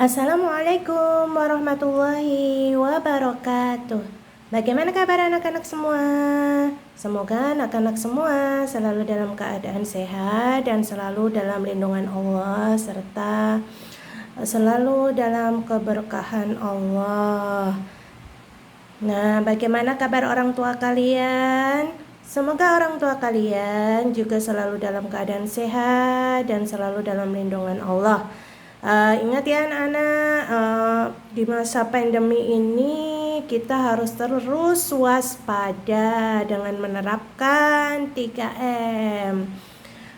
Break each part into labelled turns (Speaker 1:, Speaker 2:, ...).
Speaker 1: Assalamualaikum warahmatullahi wabarakatuh. Bagaimana kabar anak-anak semua? Semoga anak-anak semua selalu dalam keadaan sehat dan selalu dalam lindungan Allah serta selalu dalam keberkahan Allah. Nah, bagaimana kabar orang tua kalian? Semoga orang tua kalian juga selalu dalam keadaan sehat dan selalu dalam lindungan Allah. Ingat ya anak-anak, di masa pandemi ini kita harus terus waspada dengan menerapkan 3M.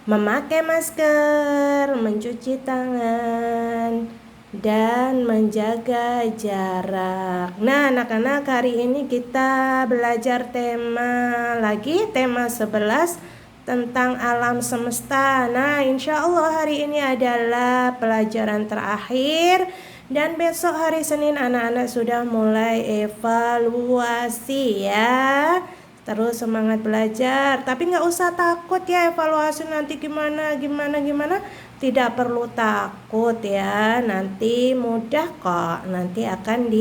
Speaker 1: Memakai masker, mencuci tangan, dan menjaga jarak. Nah anak-anak, hari ini kita belajar tema 11 tentang alam semesta. Nah insya Allah hari ini adalah pelajaran terakhir dan besok hari Senin anak-anak sudah mulai evaluasi ya. Terus semangat belajar, tapi nggak usah takut ya evaluasi nanti gimana. Tidak perlu takut ya, nanti mudah kok, nanti akan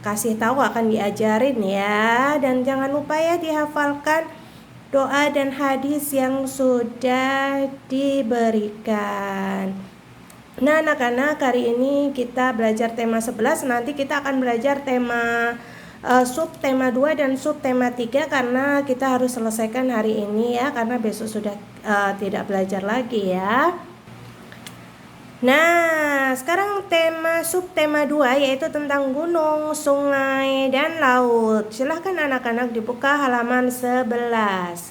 Speaker 1: kasih tahu, akan diajarin ya. Dan jangan lupa ya dihafalkan doa dan hadis yang sudah diberikan. Nah anak-anak, hari ini kita belajar tema 11, nanti kita akan belajar tema subtema 2 dan subtema 3 karena kita harus selesaikan hari ini ya, karena besok sudah tidak belajar lagi ya. Nah, sekarang subtema 2 yaitu tentang gunung, sungai, dan laut. Silahkan anak-anak dibuka halaman 11.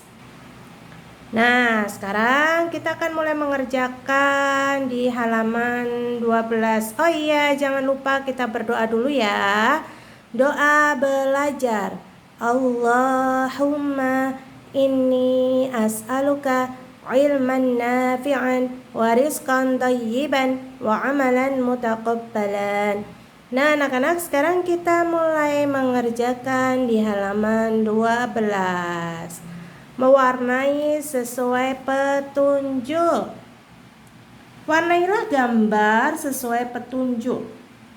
Speaker 1: Nah, sekarang kita akan mulai mengerjakan di halaman 12. Oh iya, jangan lupa kita berdoa dulu ya. Doa belajar. Allahumma inni as'aluka ilman nafi'an wa rizqan thayyiban wa amalan mutaqabbalan. Nah anak-anak, sekarang kita mulai mengerjakan di halaman 12. Mewarnai sesuai petunjuk. Warnailah gambar sesuai petunjuk.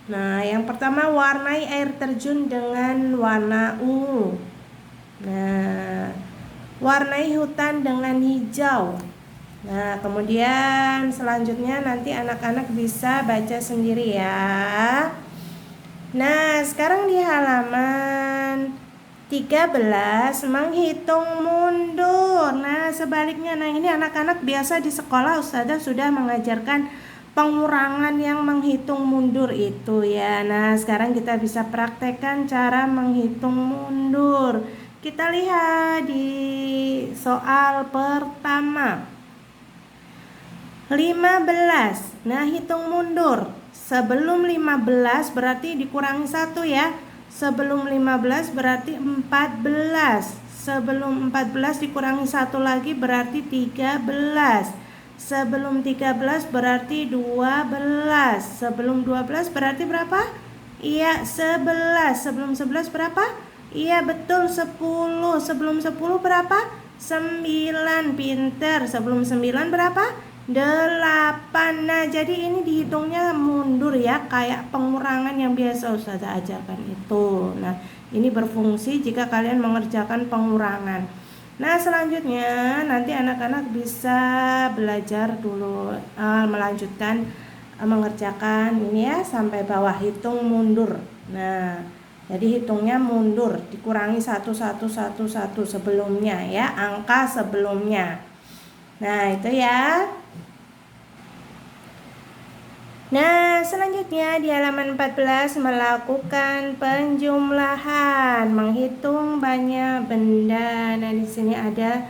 Speaker 1: Nah yang pertama, warnai air terjun dengan warna ungu. Nah, warnai hutan dengan hijau. Nah kemudian selanjutnya nanti anak-anak bisa baca sendiri ya. Nah sekarang di halaman 13, menghitung mundur. Nah sebaliknya, nah ini anak-anak biasa di sekolah Ustazah sudah mengajarkan pengurangan yang menghitung mundur itu ya. Nah sekarang kita bisa praktekkan cara menghitung mundur. Kita lihat di soal pertama 15. Nah hitung mundur. Sebelum 15 berarti dikurangi 1 ya. Sebelum 15 berarti 14. Sebelum 14 dikurangi 1 lagi berarti 13. Sebelum 13 berarti 12. Sebelum 12 berarti berapa? Iya 11. Sebelum 11 berapa? Iya betul 10. Sebelum 10 berapa? 9. Pinter. Sebelum 9 berapa? 8. Nah jadi ini dihitungnya mundur ya, kayak pengurangan yang biasa Ustazah ajarkan itu. Nah ini berfungsi jika kalian mengerjakan pengurangan. Nah selanjutnya nanti anak-anak bisa belajar dulu melanjutkan mengerjakan ini ya sampai bawah, hitung mundur. Nah jadi hitungnya mundur, dikurangi 1 sebelumnya ya, angka sebelumnya. Nah itu ya. Nah selanjutnya di halaman 14, melakukan penjumlahan, menghitung banyak benda. Nah di sini ada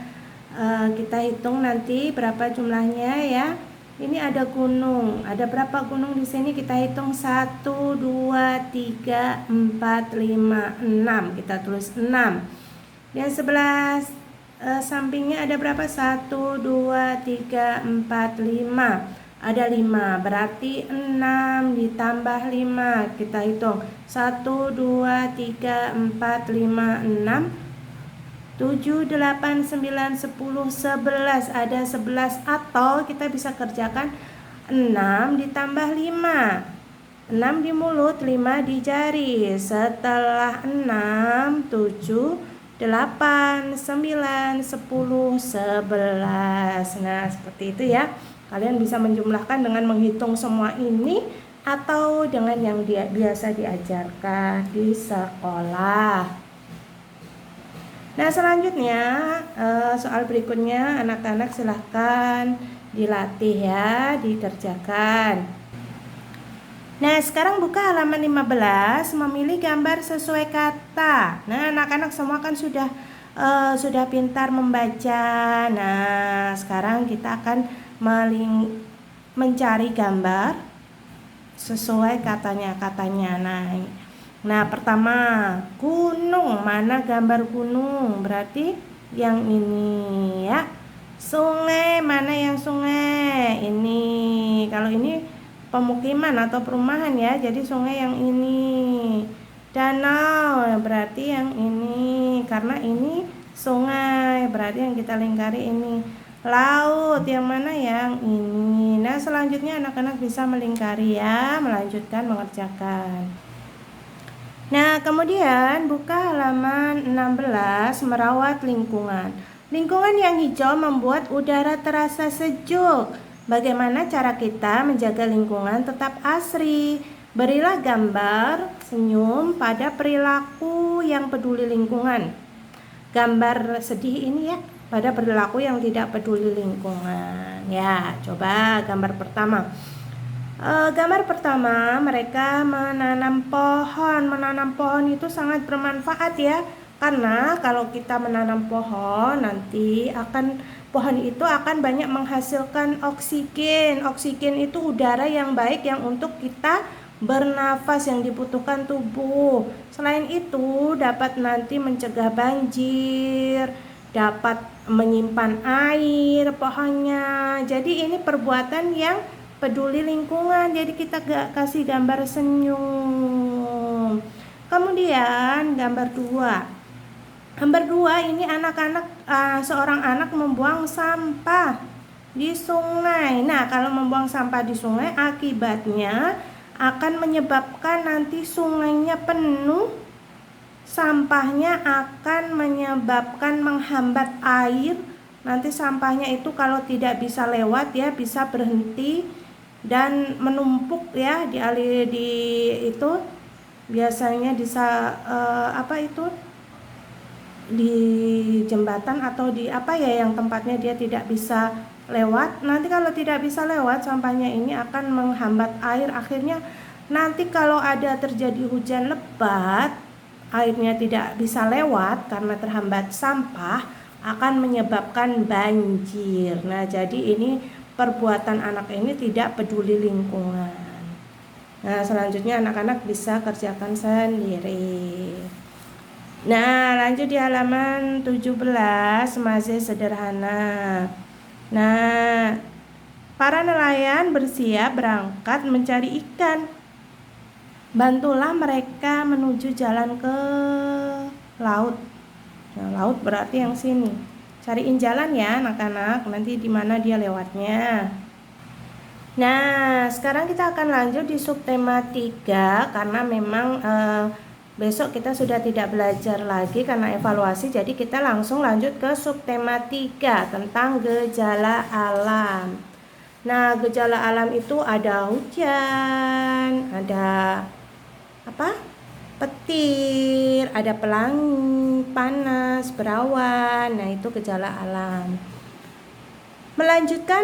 Speaker 1: kita hitung nanti berapa jumlahnya ya. Ini ada gunung, ada berapa gunung di sini? Kita hitung 1, 2, 3, 4, 5, 6. Kita tulis 6. Dan sebelah sampingnya ada berapa? 1, 2, 3, 4, 5. Ada 5, berarti 6 ditambah 5. Kita hitung 1, 2, 3, 4, 5, 6, 7, 8, 9, 10, 11. Ada 11, atau kita bisa kerjakan 6 ditambah 5. 6 di mulut, 5 di jari. Setelah 6, 7, 8, 9, 10, 11. Nah, seperti itu ya. Kalian bisa menjumlahkan dengan menghitung semua ini atau dengan yang biasa diajarkan di sekolah. Nah, selanjutnya soal berikutnya anak-anak silahkan dilatih ya, dikerjakan. Nah, sekarang buka halaman 15, memilih gambar sesuai kata. Nah, anak-anak semua kan sudah pintar membaca. Nah, sekarang kita akan mencari gambar sesuai katanya. Nah, pertama, gunung. Mana gambar gunung? Berarti yang ini ya. Sungai, mana yang sungai? Ini. Kalau ini pemukiman atau perumahan ya, jadi sungai yang ini. Danau berarti yang ini, karena ini sungai berarti yang kita lingkari ini. Laut yang mana yang ini. Nah, selanjutnya anak-anak bisa melingkari ya, melanjutkan mengerjakan. Nah, kemudian buka halaman 16, merawat lingkungan. Lingkungan yang hijau membuat udara terasa sejuk. Bagaimana cara kita menjaga lingkungan tetap asri? Berilah gambar senyum pada perilaku yang peduli lingkungan. Gambar sedih ini ya, pada perilaku yang tidak peduli lingkungan. Ya, coba gambar pertama. Gambar pertama, mereka menanam pohon. Menanam pohon itu sangat bermanfaat ya. Karena kalau kita menanam pohon, nanti pohon itu akan banyak menghasilkan oksigen. Oksigen itu udara yang baik yang untuk kita bernafas yang dibutuhkan tubuh. Selain itu, dapat nanti mencegah banjir, dapat menyimpan air pohonnya. Jadi ini perbuatan yang peduli lingkungan. Jadi kita kasih gambar senyum. Kemudian gambar 2. Gambar 2 ini seorang anak membuang sampah di sungai. Nah, kalau membuang sampah di sungai akibatnya akan menyebabkan nanti sungainya penuh. Sampahnya akan menyebabkan menghambat air. Nanti sampahnya itu kalau tidak bisa lewat ya, bisa berhenti dan menumpuk ya di itu biasanya di jembatan atau di yang tempatnya dia tidak bisa lewat. Nanti kalau tidak bisa lewat, sampahnya ini akan menghambat air. Akhirnya nanti kalau ada terjadi hujan lebat, airnya tidak bisa lewat karena terhambat sampah, akan menyebabkan banjir. Nah, jadi ini perbuatan anak ini tidak peduli lingkungan. Nah, selanjutnya anak-anak bisa kerjakan sendiri. Nah, lanjut di halaman 17, masih sederhana. Nah, para nelayan bersiap berangkat mencari ikan. Bantulah mereka menuju jalan ke laut. Nah, laut berarti yang sini. Cariin jalan ya anak-anak, nanti di mana dia lewatnya. Nah, sekarang kita akan lanjut di subtema 3 karena memang besok kita sudah tidak belajar lagi karena evaluasi, jadi kita langsung lanjut ke subtema 3 tentang gejala alam. Nah, gejala alam itu ada hujan, ada petir, ada pelangi, panas, berawan. Nah, itu gejala alam. Melanjutkan,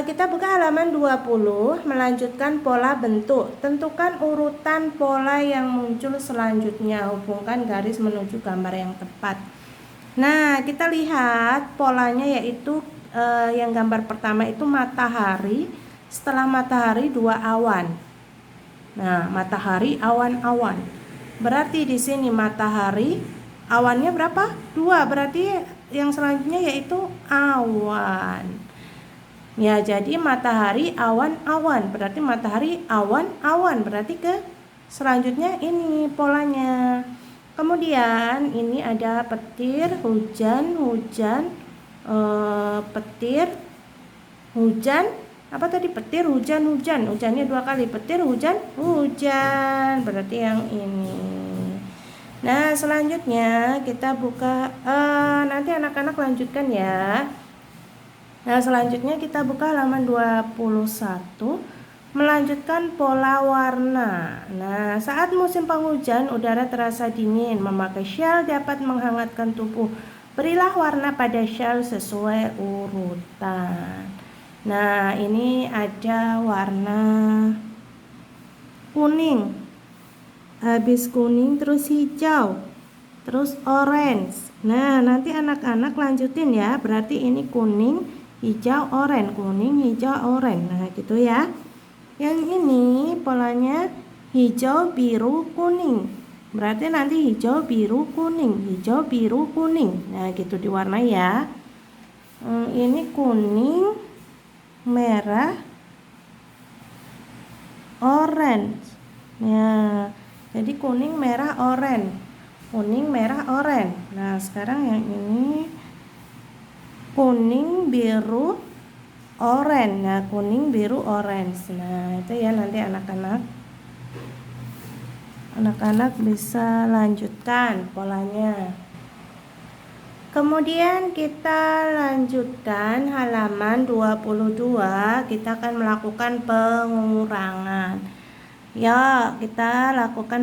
Speaker 1: kita buka halaman 20, melanjutkan pola bentuk. Tentukan urutan pola yang muncul selanjutnya. Hubungkan garis menuju gambar yang tepat. Nah, kita lihat polanya yaitu yang gambar pertama itu matahari. Setelah matahari 2 awan. Nah, matahari, awan-awan. Berarti di sini matahari, awannya berapa? 2, berarti yang selanjutnya yaitu awan. Ya, jadi matahari, awan, awan. Berarti matahari, awan, awan. Berarti ke selanjutnya ini polanya. Kemudian ini ada petir, hujan, petir, hujan, Apa tadi? Petir, hujan, hujan. Hujannya 2 kali. Petir, hujan, hujan. Berarti yang ini. Nah, selanjutnya kita buka, nanti anak-anak lanjutkan ya. Nah, selanjutnya kita buka halaman 21. Melanjutkan pola warna. Nah, saat musim penghujan, udara terasa dingin. Memakai syal dapat menghangatkan tubuh. Berilah warna pada syal sesuai urutan. Nah, ini ada warna kuning, habis kuning terus hijau, terus orange. Nah, nanti anak-anak lanjutin ya. Berarti ini kuning, hijau, orange, kuning, hijau, orange. Nah, gitu ya. Yang ini polanya hijau, biru, kuning. Berarti nanti hijau, biru, kuning, hijau, biru, kuning. Nah, gitu diwarnai ya. Ini kuning, merah, orange. Ya, jadi kuning, merah, orange. Kuning, merah, orange. Nah, sekarang yang ini kuning, biru, orange. Nah, kuning, biru, orange. Nah, itu ya nanti anak-anak bisa lanjutkan polanya. Kemudian kita lanjutkan halaman 22. Kita akan melakukan pengurangan. Ya, kita lakukan